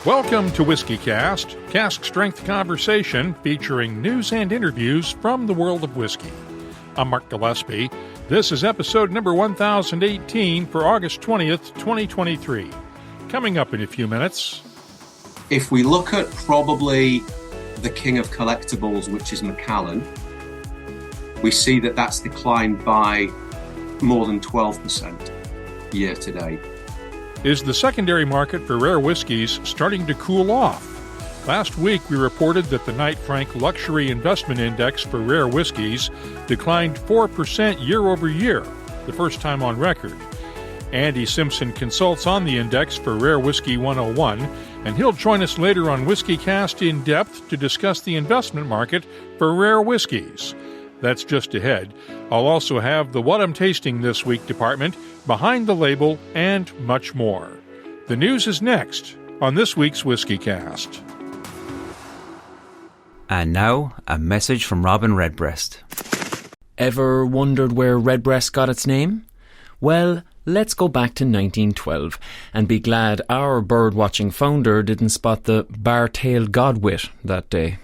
Welcome to WhiskeyCast, cask strength conversation featuring news and interviews from the world of whiskey. I'm Mark Gillespie. This is episode number 1018 for August 20th, 2023. Coming up in a few minutes. If we look at probably the king of collectibles, which is Macallan, we see that that's declined by more than 12% year to date. Is the secondary market for rare whiskies starting to cool off? Last week, we reported that the Knight Frank Luxury Investment Index for rare whiskies declined 4% year over year, the first time on record. Andy Simpson consults on the index for Rare Whiskey 101, and he'll join us later on WhiskeyCast in depth to discuss the investment market for rare whiskies. That's just ahead. I'll also have the What I'm Tasting This Week department, Behind the Label, and much more. The news is next on this week's WhiskeyCast. And now, a message from Robin Redbreast. Ever wondered where Redbreast got its name? Well, let's go back to 1912 and be glad our bird-watching founder didn't spot the bar-tailed godwit that day.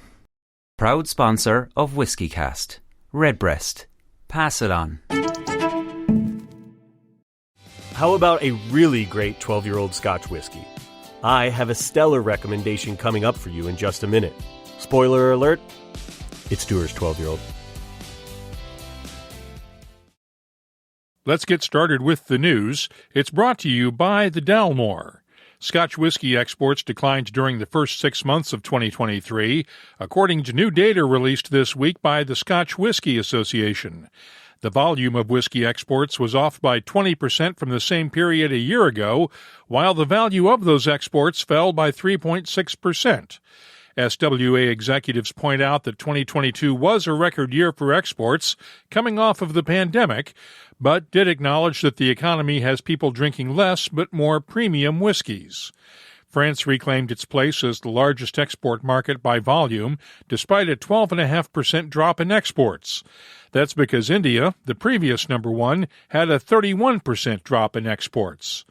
Proud sponsor of WhiskeyCast. Redbreast. Pass it on. How about a really great 12-year-old Scotch whiskey? I have a stellar recommendation coming up for you in just a minute. Spoiler alert, it's Dewar's 12-year-old. Let's get started with the news. It's brought to you by the Dalmore. Scotch whisky exports declined during the first 6 months of 2023, according to new data released this week by the Scotch Whisky Association. The volume of whiskey exports was off by 20% from the same period a year ago, while the value of those exports fell by 3.6%. SWA executives point out that 2022 was a record year for exports, coming off of the pandemic, but did acknowledge that the economy has people drinking less but more premium whiskies. France reclaimed its place as the largest export market by volume, despite a 12.5% drop in exports. That's because India, the previous number one, had a 31% drop in exports.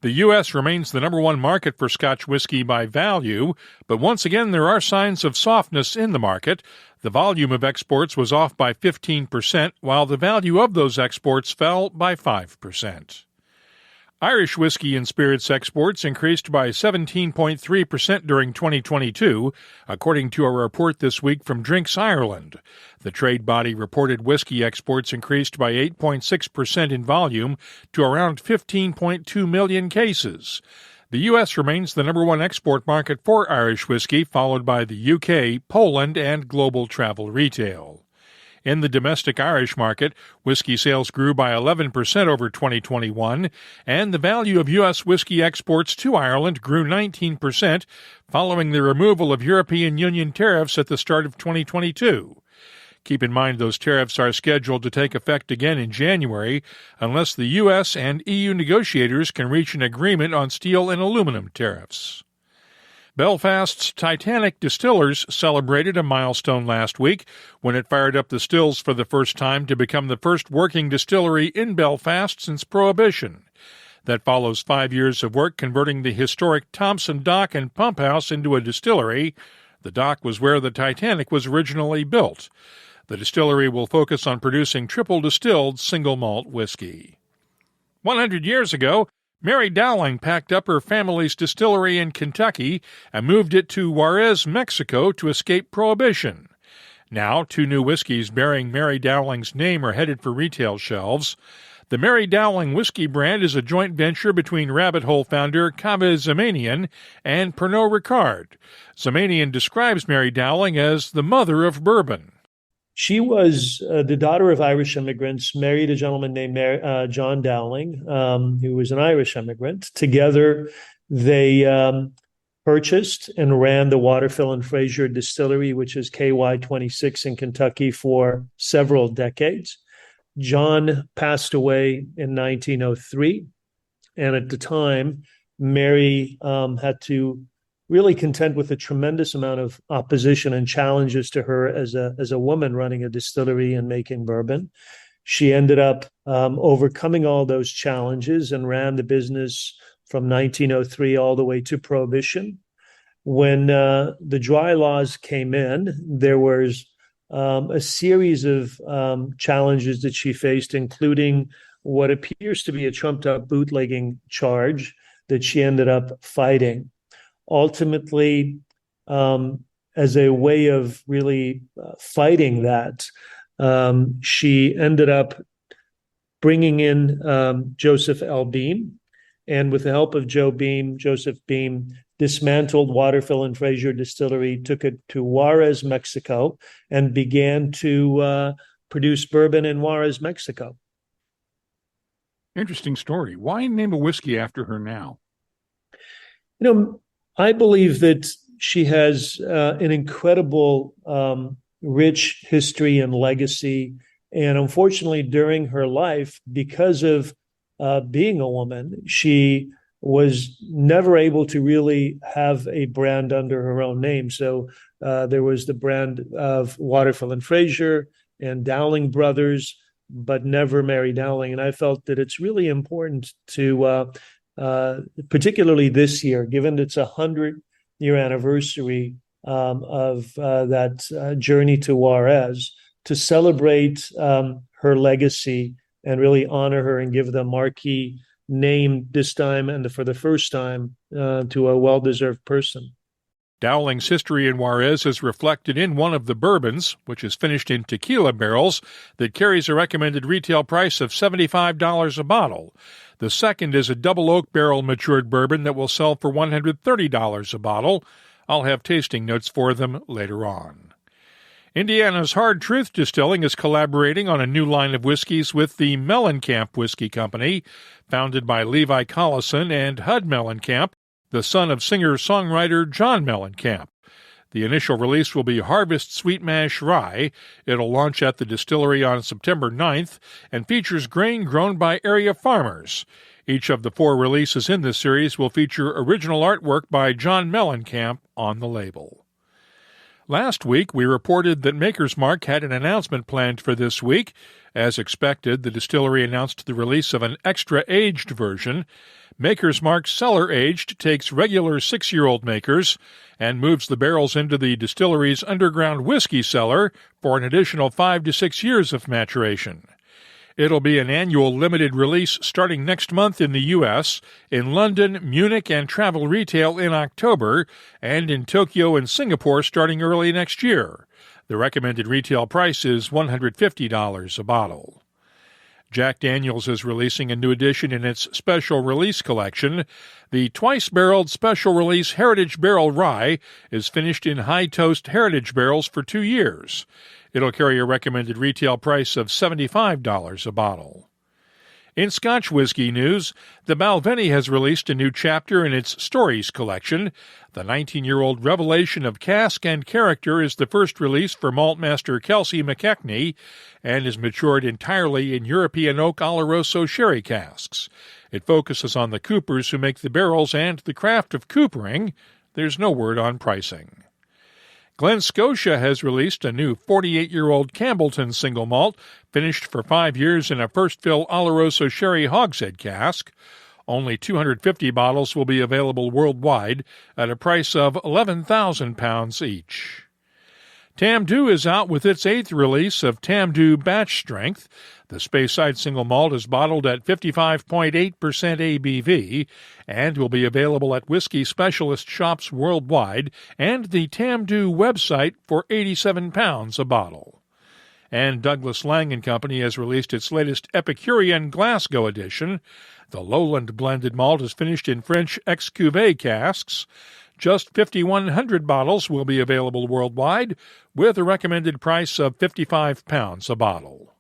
The U.S. remains the number one market for Scotch whisky by value, but once again there are signs of softness in the market. The volume of exports was off by 15%, while the value of those exports fell by 5%. Irish whiskey and spirits exports increased by 17.3% during 2022, according to a report this week from Drinks Ireland. The trade body reported whiskey exports increased by 8.6% in volume to around 15.2 million cases. The U.S. remains the number one export market for Irish whiskey, followed by the U.K., Poland, and global travel retail. In the domestic Irish market, whiskey sales grew by 11% over 2021, and the value of U.S. whiskey exports to Ireland grew 19%, following the removal of European Union tariffs at the start of 2022. Keep in mind those tariffs are scheduled to take effect again in January, unless the U.S. and EU negotiators can reach an agreement on steel and aluminum tariffs. Belfast's Titanic Distillers celebrated a milestone last week when it fired up the stills for the first time to become the first working distillery in Belfast since Prohibition. That follows 5 years of work converting the historic Thompson Dock and Pump House into a distillery. The dock was where the Titanic was originally built. The distillery will focus on producing triple-distilled single malt whiskey. 100 years ago, Mary Dowling packed up her family's distillery in Kentucky and moved it to Juarez, Mexico to escape Prohibition. Now, 2 new whiskeys bearing Mary Dowling's name are headed for retail shelves. The Mary Dowling whiskey brand is a joint venture between Rabbit Hole founder Kaveh Zamanian and Pernod Ricard. Zamanian describes Mary Dowling as the mother of bourbon. She was the daughter of Irish immigrants, married a gentleman named John Dowling, who was an Irish immigrant. Together, they purchased and ran the Waterfill and Fraser Distillery, which is KY26 in Kentucky, for several decades. John passed away in 1903, and at the time, Mary had to really contend with a tremendous amount of opposition and challenges to her as a woman running a distillery and making bourbon. She ended up overcoming all those challenges and ran the business from 1903 all the way to Prohibition. when the dry laws came in, there was a series of challenges that she faced, including what appears to be a trumped-up bootlegging charge that she ended up fighting. Ultimately, as a way of really fighting that, she ended up bringing in Joseph L. Beam, and with the help of Joseph Beam dismantled Waterfill and Fraser Distillery, took it to Juarez, Mexico, and began to produce bourbon in Juarez, Mexico. Interesting story. Why name a whiskey after her now? I believe that she has an incredible, rich history and legacy. And unfortunately, during her life, because of being a woman, she was never able to really have a brand under her own name. So there was the brand of Waterfill and Fraser and Dowling Brothers, but never Mary Dowling. And I felt that it's really important to, particularly this year, given it's a 100-year anniversary of that journey to Juarez, to celebrate her legacy and really honor her and give the marquee name this time and for the first time to a well-deserved person. Dowling's history in Juarez is reflected in one of the bourbons, which is finished in tequila barrels, that carries a recommended retail price of $75 a bottle. The second is a double oak barrel matured bourbon that will sell for $130 a bottle. I'll have tasting notes for them later on. Indiana's Hard Truth Distilling is collaborating on a new line of whiskeys with the Mellencamp Whiskey Company, founded by Levi Collison and Hud Mellencamp, the son of singer-songwriter John Mellencamp. The initial release will be Harvest Sweet Mash Rye. It'll launch at the distillery on September 9th and features grain grown by area farmers. Each of the 4 releases in this series will feature original artwork by John Mellencamp on the label. Last week, we reported that Maker's Mark had an announcement planned for this week. As expected, the distillery announced the release of an extra-aged version. Maker's Mark Cellar Aged takes regular 6-year-old makers and moves the barrels into the distillery's underground whiskey cellar for an additional 5 to 6 years of maturation. It'll be an annual limited release starting next month in the U.S., in London, Munich, and travel retail in October, and in Tokyo and Singapore starting early next year. The recommended retail price is $150 a bottle. Jack Daniel's is releasing a new edition in its special release collection. The twice-barreled special release Heritage Barrel Rye is finished in high toast heritage barrels for 2 years. It'll carry a recommended retail price of $75 a bottle. In Scotch whisky news, the Balvenie has released a new chapter in its Stories collection. The 19-year-old revelation of cask and character is the first release for maltmaster Kelsey McKechnie and is matured entirely in European oak Oloroso sherry casks. It focuses on the coopers who make the barrels and the craft of coopering. There's no word on pricing. Glen Scotia has released a new 48-year-old Campbellton single malt, finished for 5 years in a first-fill Oloroso sherry hogshead cask. Only 250 bottles will be available worldwide at a price of £11,000 each. Tamdhu is out with its 8th release of Tamdhu Batch Strength. The Speyside single malt is bottled at 55.8% ABV and will be available at whiskey specialist shops worldwide and the Tamdhu website for £87 a bottle. And Douglas Lang & Company has released its latest Epicurean Glasgow edition. The Lowland blended malt is finished in French ex-cuvée casks. Just 5,100 bottles will be available worldwide, with a recommended price of £55 a bottle.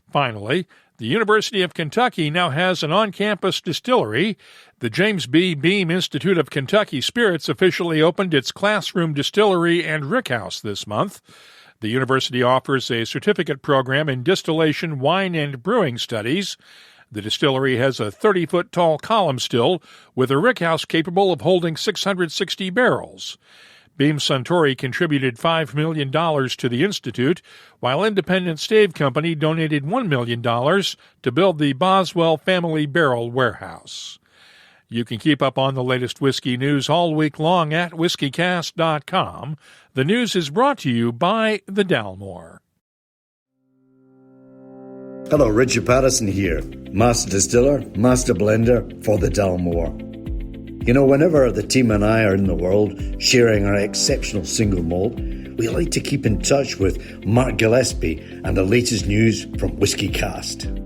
Finally, the University of Kentucky now has an on-campus distillery. The James B. Beam Institute of Kentucky Spirits officially opened its classroom distillery and rickhouse this month. The university offers a certificate program in distillation, wine, and brewing studies. The distillery has a 30-foot-tall column still with a rickhouse capable of holding 660 barrels. Beam Suntory contributed $5 million to the institute, while Independent Stave Company donated $1 million to build the Boswell Family Barrel Warehouse. You can keep up on the latest whiskey news all week long at whiskycast.com. The news is brought to you by the Dalmore. Hello, Richard Patterson here, Master Distiller, Master Blender for the Dalmore. You know, whenever the team and I are in the world sharing our exceptional single malt, we like to keep in touch with Mark Gillespie and the latest news from WhiskyCast.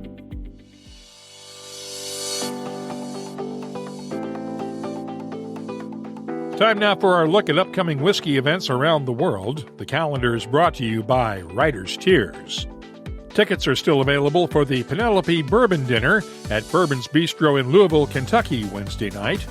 Time now for our look at upcoming whiskey events around the world. The calendar is brought to you by Writer's Tears. Tickets are still available for the Penelope Bourbon Dinner at Bourbon's Bistro in Louisville, Kentucky, Wednesday night.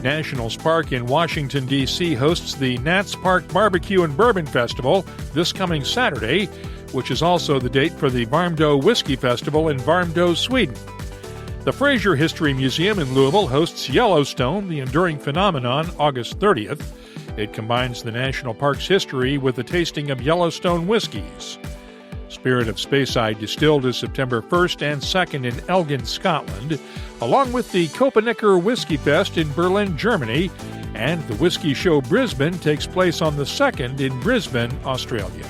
Nationals Park in Washington, D.C. hosts the Nats Park Barbecue and Bourbon Festival this coming Saturday, which is also the date for the Varmdo Whiskey Festival in Varmdo, Sweden. The Fraser History Museum in Louisville hosts Yellowstone, the Enduring Phenomenon, August 30th. It combines the national park's history with the tasting of Yellowstone whiskies. Spirit of Speyside Distilled is September 1st and 2nd in Elgin, Scotland, along with the Kopenicker Whiskey Fest in Berlin, Germany, and the Whiskey Show Brisbane takes place on the 2nd in Brisbane, Australia.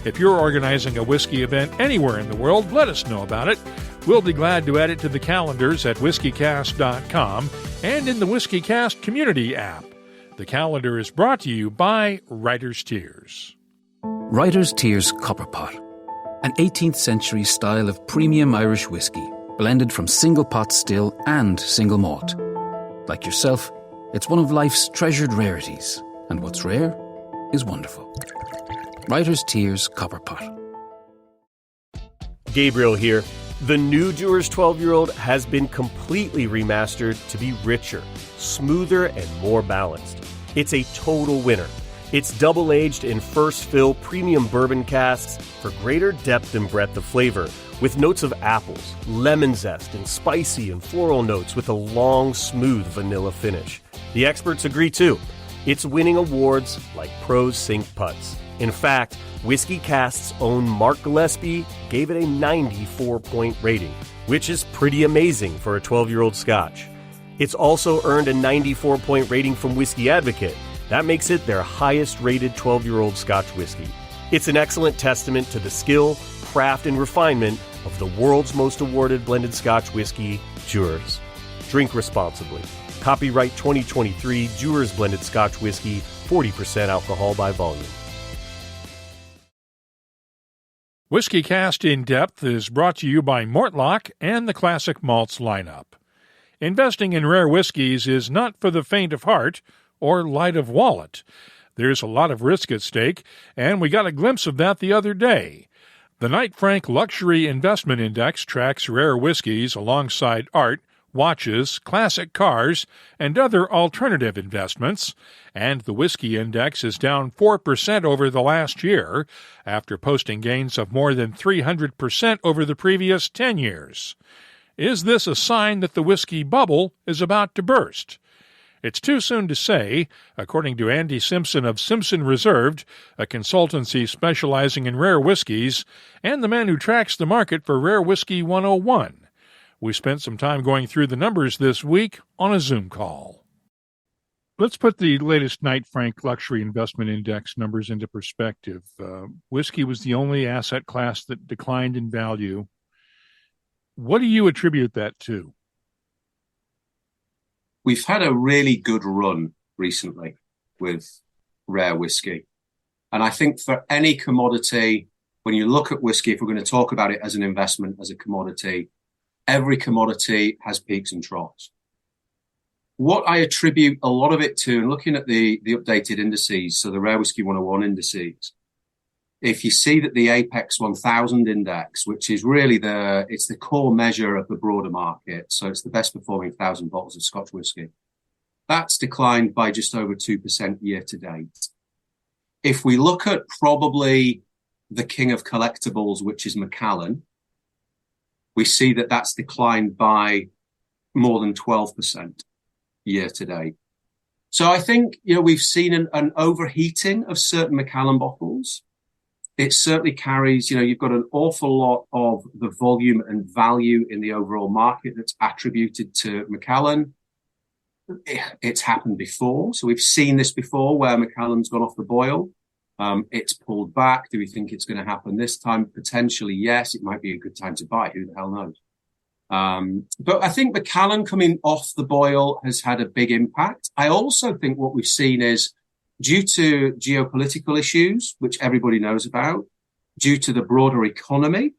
If you're organizing a whiskey event anywhere in the world, let us know about it. We'll be glad to add it to the calendars at whiskycast.com and in the WhiskyCast community app. The calendar is brought to you by Writer's Tears. Writer's Tears Copperpot, an 18th century style of premium Irish whiskey, blended from single pot still and single malt. Like yourself, it's one of life's treasured rarities, and what's rare is wonderful. Writer's Tears Copperpot. Gabriel here. The new Dewar's 12-year-old has been completely remastered to be richer, smoother, and more balanced. It's a total winner. It's double-aged in first fill premium bourbon casks for greater depth and breadth of flavor, with notes of apples, lemon zest, and spicy and floral notes with a long, smooth vanilla finish. The experts agree too. It's winning awards like Pros Sync Putts. In fact, WhiskyCast's own Mark Gillespie gave it a 94-point rating, which is pretty amazing for a 12-year-old Scotch. It's also earned a 94-point rating from Whiskey Advocate. That makes it their highest-rated 12-year-old Scotch whiskey. It's an excellent testament to the skill, craft, and refinement of the world's most awarded blended Scotch whiskey, Dewar's. Drink responsibly. Copyright 2023 Dewar's Blended Scotch Whiskey, 40% alcohol by volume. WhiskyCast In Depth is brought to you by Mortlock and the Classic Malts lineup. Investing in rare whiskies is not for the faint of heart or light of wallet. There's a lot of risk at stake, and we got a glimpse of that the other day. The Knight Frank Luxury Investment Index tracks rare whiskies alongside art, watches, classic cars, and other alternative investments, and the Whiskey Index is down 4% over the last year, after posting gains of more than 300% over the previous 10 years. Is this a sign that the whiskey bubble is about to burst? It's too soon to say, according to Andy Simpson of Simpson Reserved, a consultancy specializing in rare whiskies, and the man who tracks the market for Rare Whiskey 101. We spent some time going through the numbers this week on a Zoom call. Let's put the latest Knight Frank Luxury Investment Index numbers into perspective. Whiskey was the only asset class that declined in value. What do you attribute that to? We've had a really good run recently with rare whiskey. And I think for any commodity, when you look at whiskey, if we're going to talk about it as an investment, as a commodity, every commodity has peaks and troughs. What I attribute a lot of it to, and looking at the updated indices, so the Rare Whiskey 101 indices, if you see that the Apex 1000 index, which is really it's the core measure of the broader market, so it's the best performing 1,000 bottles of Scotch whisky, that's declined by just over 2% year to date. If we look at probably the king of collectibles, which is Macallan, we see that that's declined by more than 12% year to date. So I think, we've seen an overheating of certain Macallan bottles. It certainly carries, you've got an awful lot of the volume and value in the overall market that's attributed to Macallan. it's happened before. So we've seen this before where Macallan's gone off the boil. It's pulled back. Do we think it's going to happen this time? Potentially, yes. It might be a good time to buy. Who the hell knows? But I think Macallan coming off the boil has had a big impact. I also think what we've seen is due to geopolitical issues, which everybody knows about, due to the broader economy,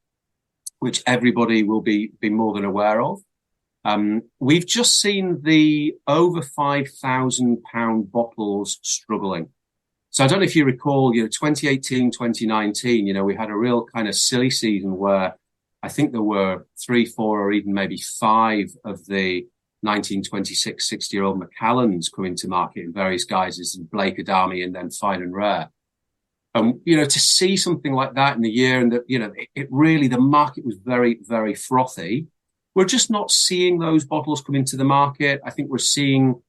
which everybody will be more than aware of. We've just seen the over £5,000 bottles struggling. So I don't know if you recall, 2018, 2019, we had a real kind of silly season where I think there were 3, 4, or even maybe 5 of the 1926 60-year-old Macallans coming to market in various guises, and Blake Adami and then Fine and Rare. To see something like that in the year, and that, it really, the market was very, very frothy. We're just not seeing those bottles come into the market. I think we're seeing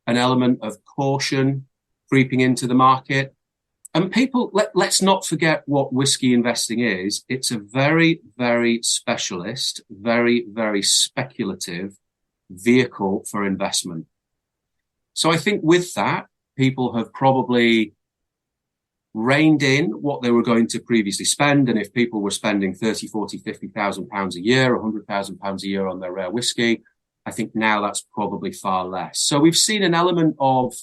an element of caution creeping into the market. And people, let's not forget what whiskey investing is. It's a very, very specialist, very, very speculative vehicle for investment. So I think with that, people have probably reined in what they were going to previously spend. And if people were spending 30, 40, 50,000 pounds a year, 100,000 pounds a year on their rare whiskey, I think now that's probably far less. So we've seen an element of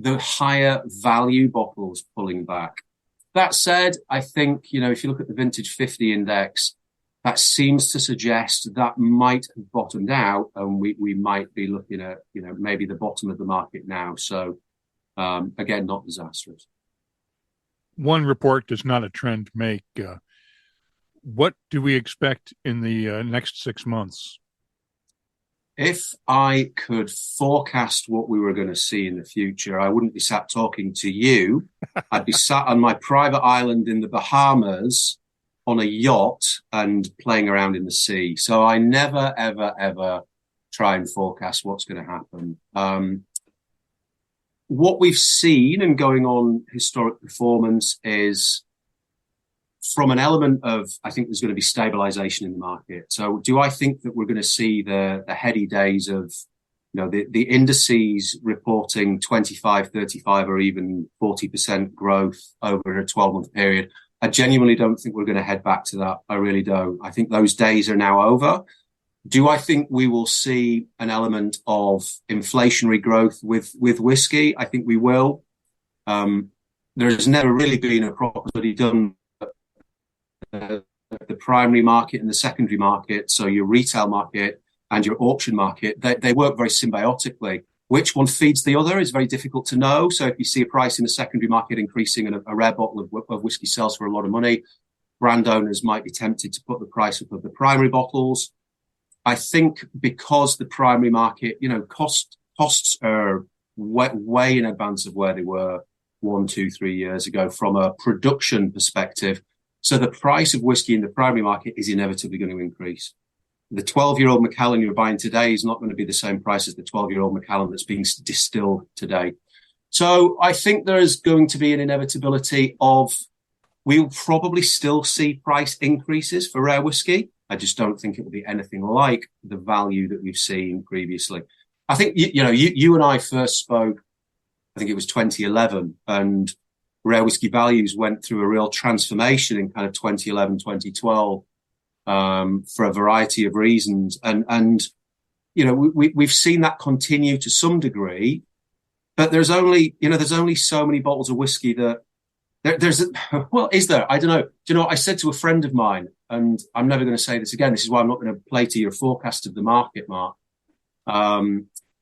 the higher value bottles pulling back. That said, I think, if you look at the Vintage 50 index, that seems to suggest that might have bottomed out, and we might be looking at, maybe the bottom of the market now. So, again, not disastrous. One report does not a trend make. What do we expect in the next 6 months? If I could forecast what we were going to see in the future, I wouldn't be sat talking to you. I'd be sat on my private island in the Bahamas on a yacht and playing around in the sea. So I never, ever, ever try and forecast what's going to happen. What we've seen and going on historic performance is from an element of, I think there's going to be stabilization in the market. So do I think that we're going to see the heady days of, the indices reporting 25, 35 or even 40% growth over a 12-month period? I genuinely don't think we're going to head back to that. I really don't. I think those days are now over. Do I think we will see an element of inflationary growth with whiskey? I think we will. There's never really been a proper study done the primary market and the secondary market, so your retail market and your auction market, they work very symbiotically. Which one feeds the other is very difficult to know. So if you see a price in the secondary market increasing and a rare bottle of whiskey sells for a lot of money, brand owners might be tempted to put the price up of the primary bottles. I think because the primary market, costs are way in advance of where they were 1, 2, 3 years ago from a production perspective. So the price of whiskey in the primary market is inevitably going to increase. The 12-year-old Macallan you're buying today is not going to be the same price as the 12-year-old Macallan that's being distilled today. So I think there is going to be an inevitability of, we'll probably still see price increases for rare whiskey. I just don't think it will be anything like the value that we've seen previously. I think, you and I first spoke, I think it was 2011, and rare whiskey values went through a real transformation in kind of 2011, 2012, for a variety of reasons. And we've seen that continue to some degree, but there's only so many bottles of whiskey that is there? I don't know. Do you know what I said to a friend of mine, and I'm never going to say this again. This is why I'm not going to play to your forecast of the market, Mark.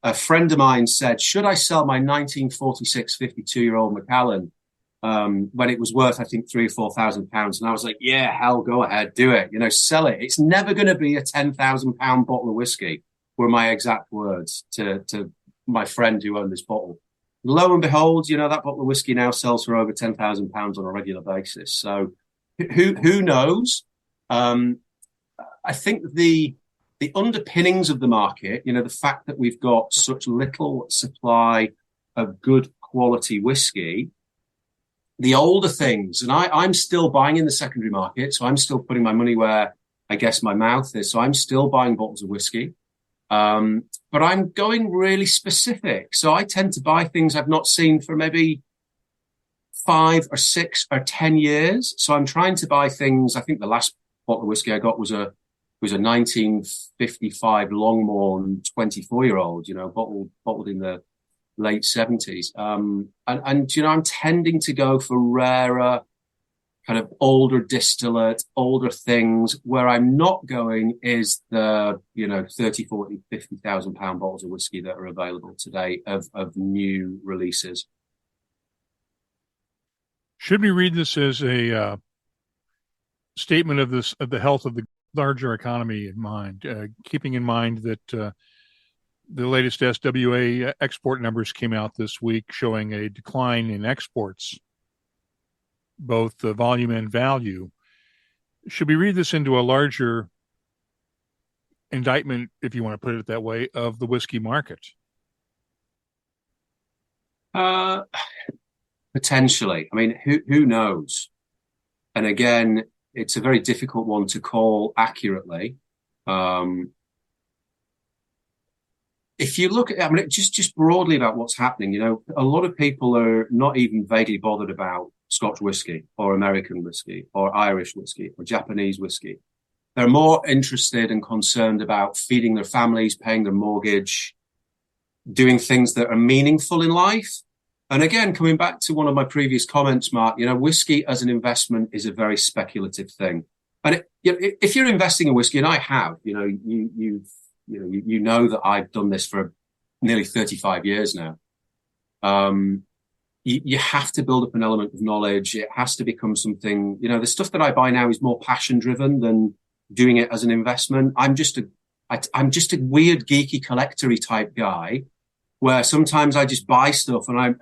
A friend of mine said, should I sell my 1946 52-year-old Macallan when it was worth, I think, £3,000 or £4,000? And I was like, yeah, hell, go ahead, do it. Sell it. It's never going to be a £10,000 bottle of whiskey, were my exact words to my friend who owned this bottle. Lo and behold, that bottle of whiskey now sells for over £10,000 on a regular basis. So who knows? I think the underpinnings of the market, the fact that we've got such little supply of good quality whiskey, the older things, and I'm still buying in the secondary market, so I'm still putting my money where I guess my mouth is. So I'm still buying bottles of whiskey. But I'm going really specific. So I tend to buy things I've not seen for maybe 5 or 6 or 10 years. So I'm trying to buy things. I think the last bottle of whiskey I got was a 1955 Longmorn 24-year-old, bottled in the late 70s. And I'm tending to go for rarer, kind of older distillate, older things. Where I'm not going is the, 30, 40, 50,000 pound bottles of whiskey that are available today of new releases. Should we read this as a statement of the health of the larger economy in mind, keeping in mind that the latest SWA export numbers came out this week showing a decline in exports, both the volume and value? Should we read this into a larger indictment, if you want to put it that way, of the whiskey market? Potentially. I mean, who knows? And again, it's a very difficult one to call accurately. If you look at, just broadly about what's happening, a lot of people are not even vaguely bothered about Scotch whiskey or American whiskey or Irish whiskey or Japanese whiskey. They're more interested and concerned about feeding their families, paying their mortgage, doing things that are meaningful in life. And again, coming back to one of my previous comments, Mark, whiskey as an investment is a very speculative thing. And if you're investing in whiskey, and I have, you know that I've done this for nearly 35 years now. You have to build up an element of knowledge. It has to become something, the stuff that I buy now is more passion driven than doing it as an investment. I'm just a weird geeky collector-y type guy, where sometimes I just buy stuff and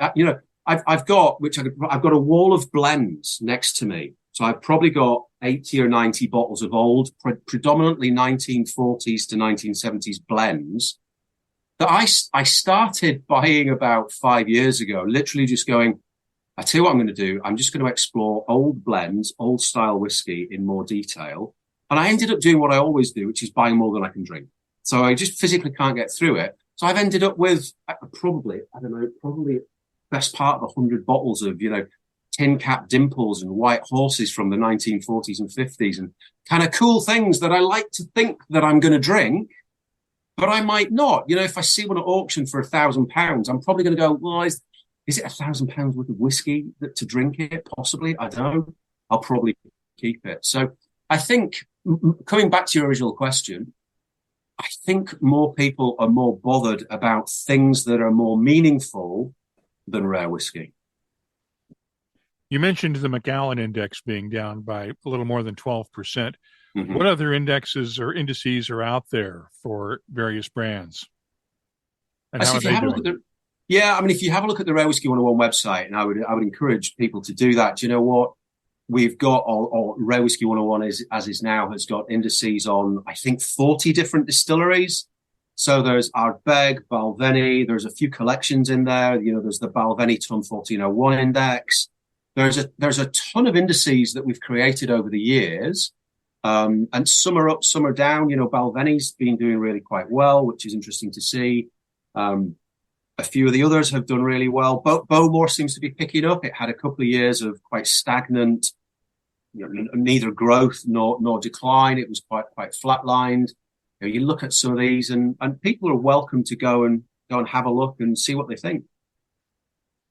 I've got a wall of blends next to me. So I've probably got 80 or 90 bottles of old, predominantly 1940s to 1970s blends that I started buying about 5 years ago, literally just going, I tell you what I'm going to do. I'm just going to explore old blends, old style whiskey in more detail. And I ended up doing what I always do, which is buying more than I can drink. So I just physically can't get through it. So I've ended up with probably best part of 100 bottles of, tin cap dimples and white horses from the 1940s and 50s and kind of cool things that I like to think that I'm going to drink, but I might not. If I see one at auction for £1,000, I'm probably going to go, well, is it £1,000 worth of whiskey to drink it? Possibly. I don't know. I'll probably keep it. So I think, coming back to your original question, I think more people are more bothered about things that are more meaningful than rare whiskey. You mentioned the Macallan Index being down by a little more than 12%. Mm-hmm. What other indexes or indices are out there for various brands? And how are they doing? If you have a look at the Rare Whisky 101 website, and I would encourage people to do that. Do you know what? We've got, or Rare Whisky 101 has got indices on, I think, 40 different distilleries. So there's Ardbeg, Balvenie, there's a few collections in there. There's the Balvenie Ton 1401 index. There's a ton of indices that we've created over the years. And some are up, some are down. Balvenie's been doing really quite well, which is interesting to see. A few of the others have done really well. Bowmore seems to be picking up. It had a couple of years of quite stagnant, neither growth nor decline. It was quite flatlined. You look at some of these, and people are welcome to go and have a look and see what they think.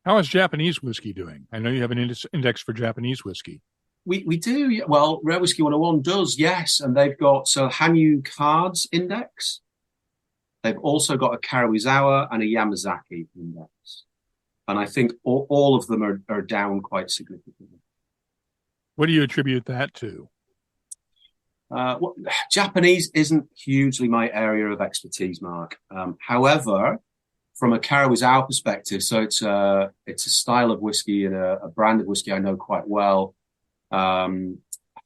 How is Japanese whiskey doing? I know you have an index for Japanese whiskey. We do. Well, Rare Whisky 101 does, yes. And they've got Hanyu Cards Index. They've also got a Karuizawa and a Yamazaki index. And I think all of them are down quite significantly. What do you attribute that to? Japanese isn't hugely my area of expertise, Mark. However, from a Karuizawa perspective, so it's a style of whiskey and a brand of whiskey I know quite well. I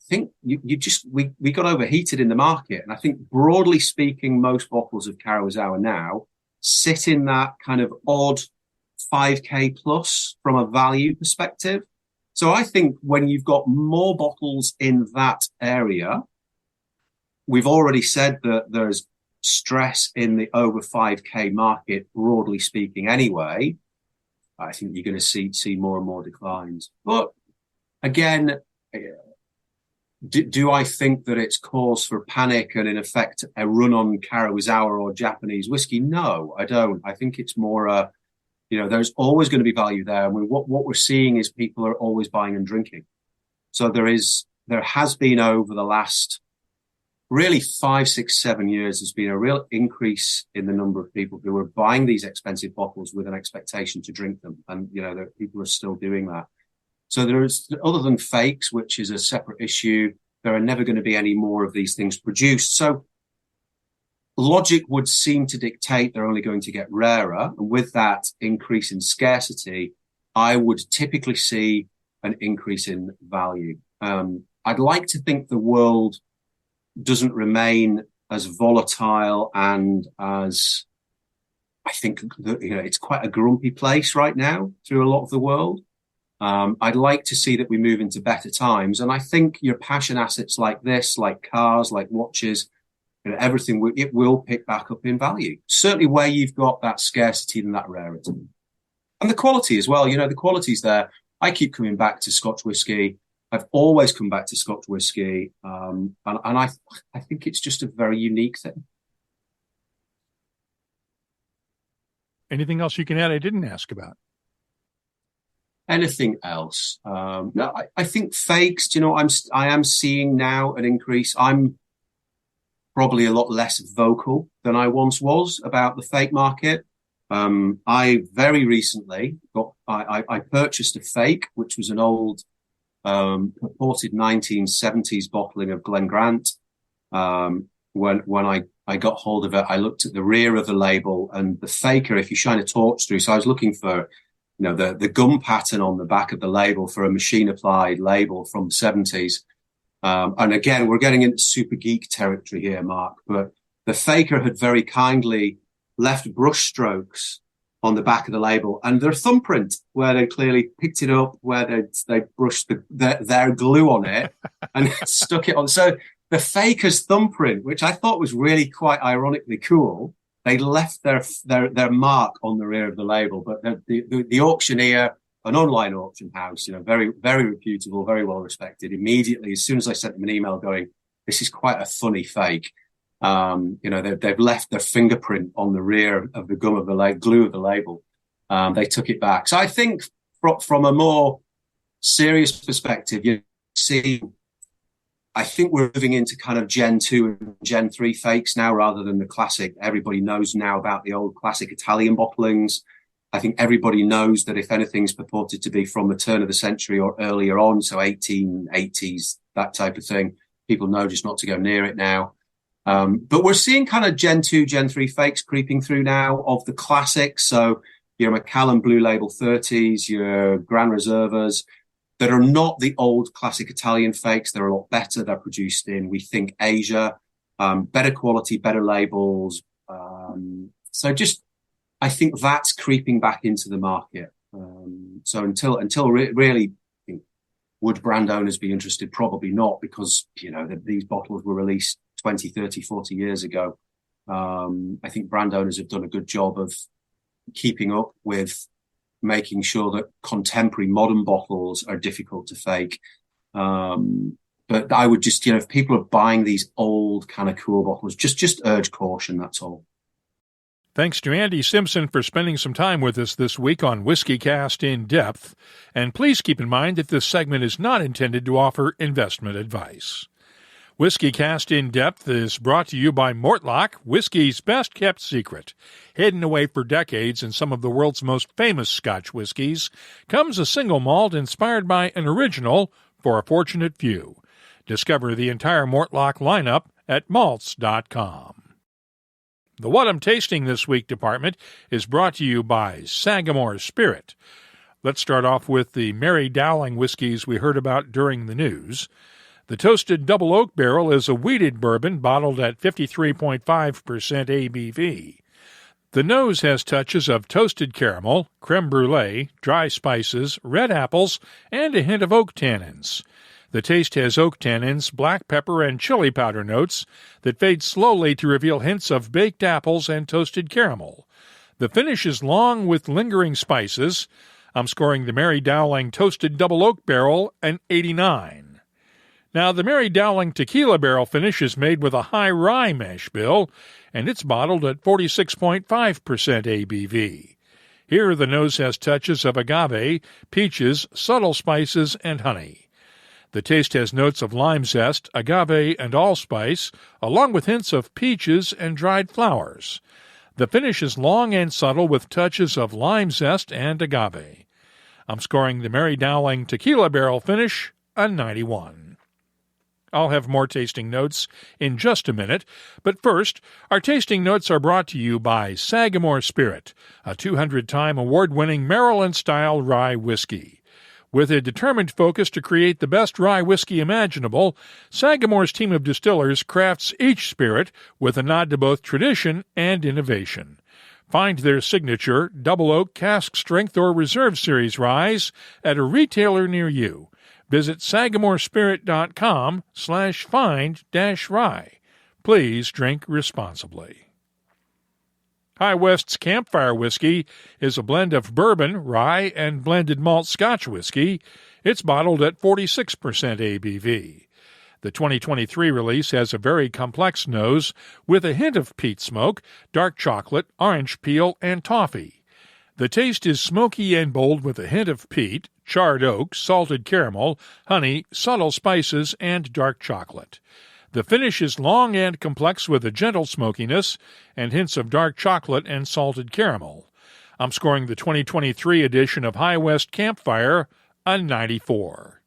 think we got overheated in the market. And I think broadly speaking, most bottles of Karuizawa now sit in that kind of odd 5K plus from a value perspective. So I think when you've got more bottles in that area, we've already said that there's stress in the over 5K market, broadly speaking anyway, I think you're going to see more and more declines. But again, do I think that it's cause for panic and, in effect, a run on Karawazawa or Japanese whiskey? No, I don't. I think it's more, there's always going to be value there. I mean, what we're seeing is people are always buying and drinking. So there has been over the last really 5, 6, 7 years, there's been a real increase in the number of people who are buying these expensive bottles with an expectation to drink them. And, people are still doing that. So there's, other than fakes, which is a separate issue, there are never going to be any more of these things produced. So logic would seem to dictate they're only going to get rarer. And with that increase in scarcity, I would typically see an increase in value. I'd like to think the world doesn't remain as volatile and as, I think, it's quite a grumpy place right now through a lot of the world. I'd like to see that we move into better times. And I think your passion assets like this, like cars, like watches, everything, it will pick back up in value. Certainly where you've got that scarcity and that rarity. And the quality as well. The quality's there. I keep coming back to Scotch whisky. I've always come back to Scotch whisky. And I think it's just a very unique thing. Anything else you can add I didn't ask about? Anything else? No, I think fakes, I am seeing now an increase. I'm probably a lot less vocal than I once was about the fake market. I very recently I purchased a fake, which was an old, purported 1970s bottling of Glen Grant. When I got hold of it, I looked at the rear of the label and the faker, if you shine a torch through. So I was looking for, the gum pattern on the back of the label for a machine applied label from the 70s. And again, we're getting into super geek territory here, Mark, but the faker had very kindly left brush strokes on the back of the label and their thumbprint where they clearly picked it up, where they brushed their glue on it and stuck it on. So the faker's thumbprint, which I thought was really quite ironically cool, they left their mark on the rear of the label. But the auctioneer, an online auction house, very, very reputable, very well respected, immediately, as soon as I sent them an email going, this is quite a funny fake. They've left their fingerprint on the rear of the gum of the glue of the label. They took it back. So I think from a more serious perspective, you see, I think we're moving into kind of Gen 2 and Gen 3 fakes now rather than the classic. Everybody knows now about the old classic Italian bottlings. I think everybody knows that if anything's purported to be from the turn of the century or earlier on, so 1880s, that type of thing, people know just not to go near it now. But we're seeing kind of Gen 2, Gen 3 fakes creeping through now of the classics. So your Macallan Blue Label 30s, your Gran Reservas, that are not the old classic Italian fakes. They're a lot better. They're produced in, we think, Asia, better quality, better labels. I think that's creeping back into the market. So until really, would brand owners be interested? Probably not, because, these bottles were released 20, 30, 40 years ago. I think brand owners have done a good job of keeping up with making sure that contemporary modern bottles are difficult to fake. But I would just, if people are buying these old kind of cool bottles, just urge caution, that's all. Thanks to Andy Simpson for spending some time with us this week on WhiskyCast In Depth. And please keep in mind that this segment is not intended to offer investment advice. WhiskyCast In Depth is brought to you by Mortlach, whiskey's best-kept secret. Hidden away for decades in some of the world's most famous Scotch whiskies comes a single malt inspired by an original for a fortunate few. Discover the entire Mortlach lineup at malts.com. The What I'm Tasting This Week department is brought to you by Sagamore Spirit. Let's start off with the Mary Dowling whiskies we heard about during the news. The Toasted Double Oak Barrel is a wheated bourbon bottled at 53.5% ABV. The nose has touches of toasted caramel, creme brulee, dry spices, red apples, and a hint of oak tannins. The taste has oak tannins, black pepper, and chili powder notes that fade slowly to reveal hints of baked apples and toasted caramel. The finish is long with lingering spices. I'm scoring the Mary Dowling Toasted Double Oak Barrel an 89. Now, the Mary Dowling Tequila Barrel finish is made with a high rye mash bill, and it's bottled at 46.5% ABV. Here, the nose has touches of agave, peaches, subtle spices, and honey. The taste has notes of lime zest, agave, and allspice, along with hints of peaches and dried flowers. The finish is long and subtle with touches of lime zest and agave. I'm scoring the Mary Dowling Tequila Barrel finish a 91. I'll have more tasting notes in just a minute, but first, our tasting notes are brought to you by Sagamore Spirit, a 200-time award-winning Maryland-style rye whiskey. With a determined focus to create the best rye whiskey imaginable, Sagamore's team of distillers crafts each spirit with a nod to both tradition and innovation. Find their signature Double Oak, Cask Strength, or Reserve Series ryes at a retailer near you. Visit sagamorespirit.com/find-rye. Please drink responsibly. High West's Campfire Whiskey is a blend of bourbon, rye, and blended malt Scotch whiskey. It's bottled at 46% ABV. The 2023 release has a very complex nose with a hint of peat smoke, dark chocolate, orange peel, and toffee. The taste is smoky and bold with a hint of peat, charred oak, salted caramel, honey, subtle spices, and dark chocolate. The finish is long and complex with a gentle smokiness and hints of dark chocolate and salted caramel. I'm scoring the 2023 edition of High West Campfire a 94.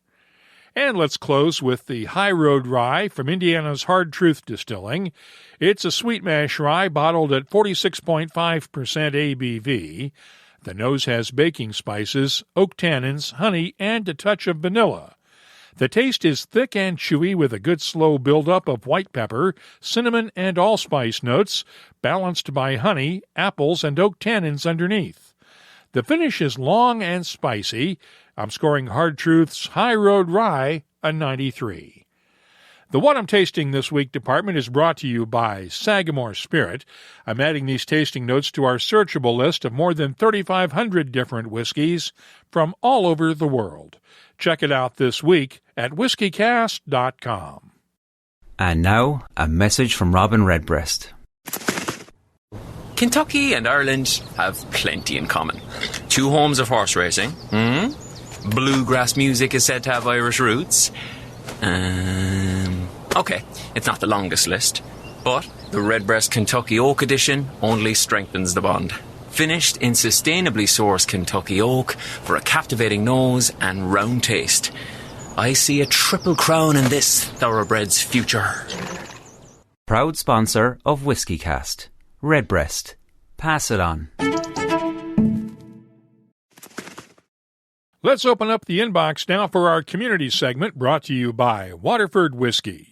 And let's close with the High Road Rye from Indiana's Hard Truth Distilling. It's a sweet mash rye bottled at 46.5% ABV. The nose has baking spices, oak tannins, honey, and a touch of vanilla. The taste is thick and chewy with a good slow buildup of white pepper, cinnamon, and allspice notes, balanced by honey, apples, and oak tannins underneath. The finish is long and spicy. I'm scoring Hard Truth's High Road Rye a 93. The What I'm Tasting This Week department is brought to you by Sagamore Spirit. I'm adding these tasting notes to our searchable list of more than 3,500 different whiskeys from all over the world. Check it out this week at whiskycast.com. And now, a message from Robin Redbreast. Kentucky and Ireland have plenty in common. Two homes of horse racing. Bluegrass music is said to have Irish roots. Okay, it's not the longest list, but the Redbreast Kentucky Oak Edition only strengthens the bond. Finished in sustainably sourced Kentucky oak for a captivating nose and round taste. I see a triple crown in this thoroughbred's future. Proud sponsor of WhiskyCast. Redbreast. Pass it on. Let's open up the inbox now for our community segment brought to you by Waterford Whiskey.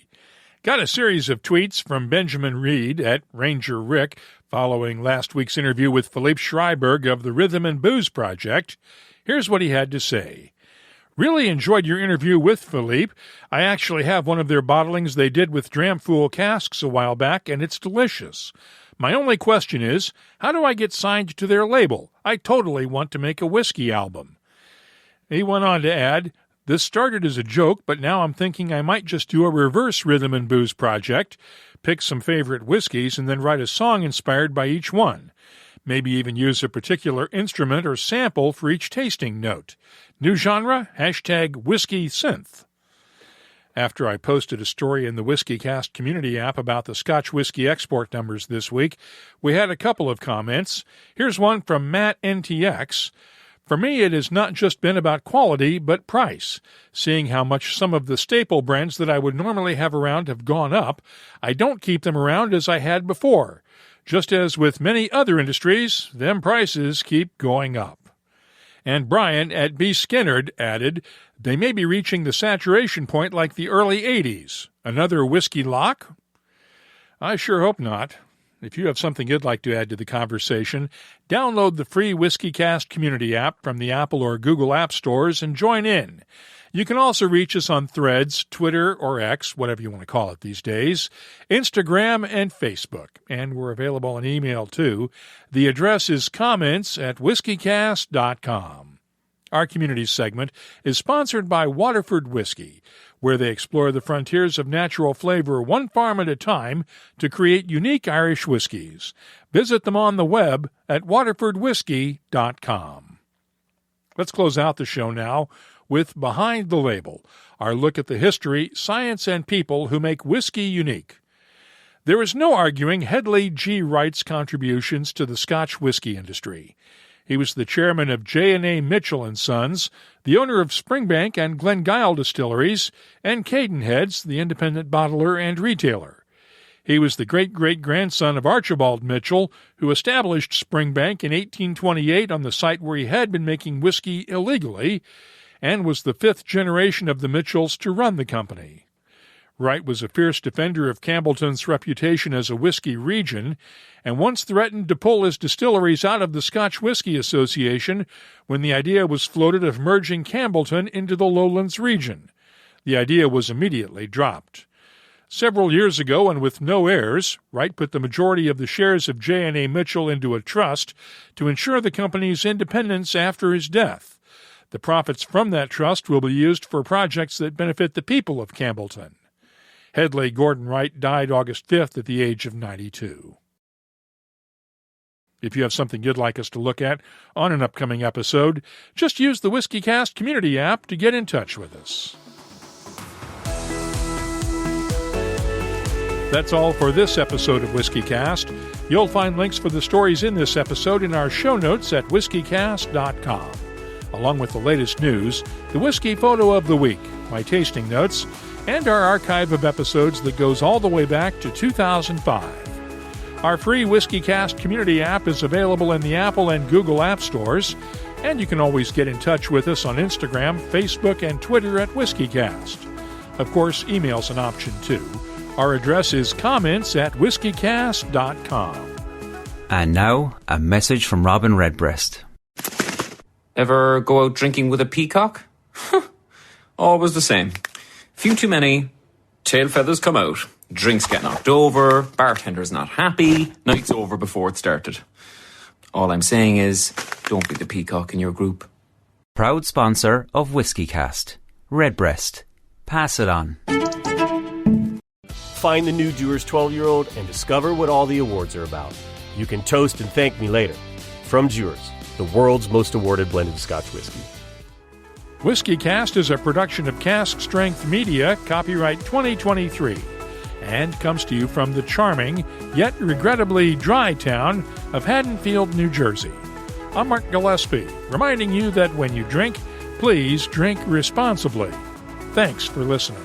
Got a series of tweets from Benjamin Reed at Ranger Rick following last week's interview with Philippe Schreiberg of the Rhythm and Booze Project. Here's what he had to say. Really enjoyed your interview with Philippe. I actually have one of their bottlings they did with Dramfool casks a while back, and it's delicious. My only question is, how do I get signed to their label? I totally want to make a whiskey album. He went on to add, this started as a joke, but now I'm thinking I might just do a reverse Rhythm and Booze project, pick some favorite whiskeys, and then write a song inspired by each one. Maybe even use a particular instrument or sample for each tasting note. New genre, #Whiskey Synth. After I posted a story in the WhiskyCast community app about the Scotch Whisky export numbers this week, we had a couple of comments. Here's one from Matt NTX. For me, it has not just been about quality, but price. Seeing how much some of the staple brands that I would normally have around have gone up, I don't keep them around as I had before. Just as with many other industries, them prices keep going up. And Brian at B. Skinnerd added, they may be reaching the saturation point like the early 80s. Another whiskey lock? I sure hope not. If you have something you'd like to add to the conversation, download the free WhiskyCast community app from the Apple or Google App Stores and join in. You can also reach us on Threads, Twitter, or X, whatever you want to call it these days, Instagram, and Facebook. And we're available on email, too. The address is comments@whiskycast.com. Our community segment is sponsored by Waterford Whisky, where they explore the frontiers of natural flavor one farm at a time to create unique Irish whiskies. Visit them on the web at waterfordwhiskey.com. Let's close out the show now with Behind the Label, our look at the history, science, and people who make whiskey unique. There is no arguing Hedley G. Wright's contributions to the Scotch whisky industry. He was the chairman of J&amp Mitchell & Sons, the owner of Springbank and Glengyle distilleries, and Cadenheads, the independent bottler and retailer. He was the great-great-grandson of Archibald Mitchell, who established Springbank in 1828 on the site where he had been making whiskey illegally, and was the fifth generation of the Mitchells to run the company. Wright was a fierce defender of Campbellton's reputation as a whiskey region, and once threatened to pull his distilleries out of the Scotch Whisky Association when the idea was floated of merging Campbellton into the Lowlands region. The idea was immediately dropped. Several years ago, and with no heirs, Wright put the majority of the shares of J&amp Mitchell into a trust to ensure the company's independence after his death. The profits from that trust will be used for projects that benefit the people of Campbellton. Hedley Gordon Wright died August 5th at the age of 92. If you have something you'd like us to look at on an upcoming episode, just use the WhiskyCast community app to get in touch with us. That's all for this episode of WhiskyCast. You'll find links for the stories in this episode in our show notes at whiskycast.com. Along with the latest news, the whiskey photo of the week, my tasting notes, and our archive of episodes that goes all the way back to 2005. Our free WhiskyCast community app is available in the Apple and Google App Stores, and you can always get in touch with us on Instagram, Facebook, and Twitter at WhiskyCast. Of course, email's an option too. Our address is comments@whiskycast.com. And now, a message from Robin Redbreast. Ever go out drinking with a peacock? Always the same. Few too many, tail feathers come out, drinks get knocked over, bartender's not happy, night's over before it started. All I'm saying is, don't be the peacock in your group. Proud sponsor of WhiskyCast. Redbreast. Pass it on. Find the new Dewar's 12-year-old and discover what all the awards are about. You can toast and thank me later. From Dewar's, the world's most awarded blended Scotch whiskey. WhiskyCast is a production of Cask Strength Media, copyright 2023, and comes to you from the charming, yet regrettably dry town of Haddonfield, New Jersey. I'm Mark Gillespie, reminding you that when you drink, please drink responsibly. Thanks for listening.